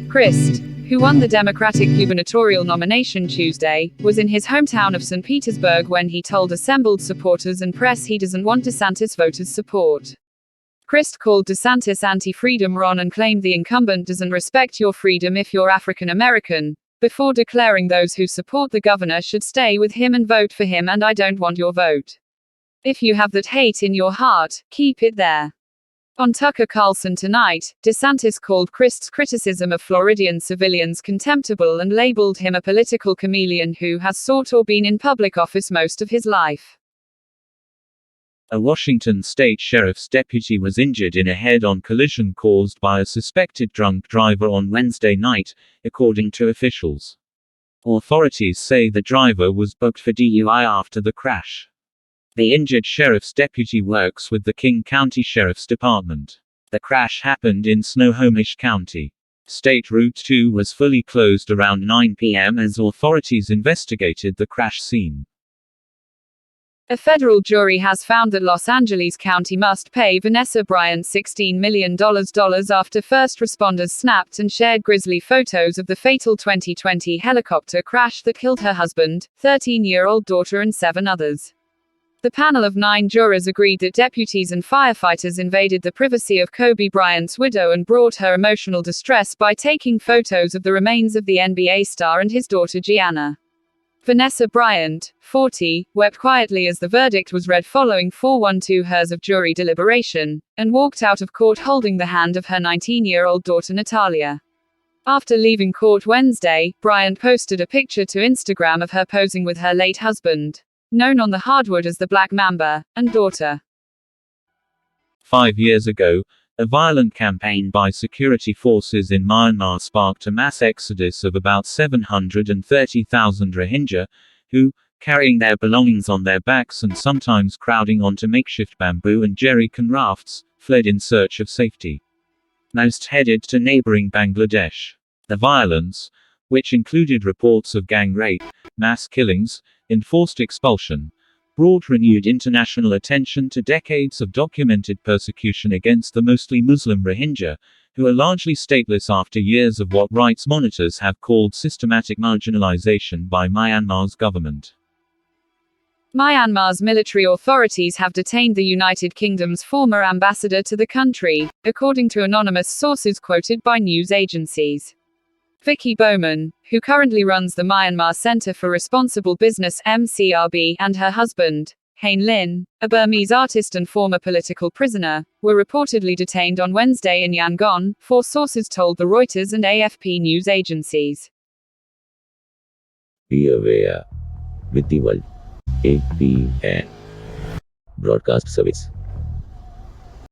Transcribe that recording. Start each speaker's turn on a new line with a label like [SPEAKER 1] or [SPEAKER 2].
[SPEAKER 1] Christ, who won the Democratic gubernatorial nomination Tuesday, was in his hometown of St. Petersburg when he told assembled supporters and press he doesn't want DeSantis voters' support. Christ called DeSantis anti-freedom Ron and claimed the incumbent doesn't respect your freedom if you're African American, before declaring those who support the governor should stay with him and vote for him, and I don't want your vote. If you have that hate in your heart, keep it there. On Tucker Carlson tonight, DeSantis called Christ's criticism of Floridian civilians contemptible and labeled him a political chameleon who has sought or been in public office most of his life.
[SPEAKER 2] A Washington state sheriff's deputy was injured in a head-on collision caused by a suspected drunk driver on Wednesday night, according to officials. Authorities say the driver was booked for DUI after the crash. The injured sheriff's deputy works with the King County Sheriff's Department. The crash happened in Snohomish County. State Route 2 was fully closed around 9 p.m. as authorities investigated the crash scene.
[SPEAKER 1] A federal jury has found that Los Angeles County must pay Vanessa Bryant $16 million after first responders snapped and shared grisly photos of the fatal 2020 helicopter crash that killed her husband, 13-year-old daughter and 7 others. The panel of 9 jurors agreed that deputies and firefighters invaded the privacy of Kobe Bryant's widow and brought her emotional distress by taking photos of the remains of the NBA star and his daughter Gianna. Vanessa Bryant, 40, wept quietly as the verdict was read following 412 hours of jury deliberation, and walked out of court holding the hand of her 19-year-old daughter Natalia. After leaving court Wednesday, Bryant posted a picture to Instagram of her posing with her late husband, known on the hardwood as the Black Mamba, and daughter.
[SPEAKER 2] 5 years ago, a violent campaign by security forces in Myanmar sparked a mass exodus of about 730,000 Rohingya, who, carrying their belongings on their backs and sometimes crowding onto makeshift bamboo and jerrycan rafts, fled in search of safety. Most headed to neighboring Bangladesh. The violence, which included reports of gang rape, mass killings, enforced expulsion, brought renewed international attention to decades of documented persecution against the mostly Muslim Rohingya, who are largely stateless after years of what rights monitors have called systematic marginalization by Myanmar's government.
[SPEAKER 1] Myanmar's military authorities have detained the United Kingdom's former ambassador to the country, according to anonymous sources quoted by news agencies. Vicky Bowman, who currently runs the Myanmar Center for Responsible Business (MCRB), and her husband, Hain Lin, a Burmese artist and former political prisoner, were reportedly detained on Wednesday in Yangon, 4 sources told the Reuters and AFP news agencies.
[SPEAKER 3] Be aware. With the world. APN. Broadcast Service.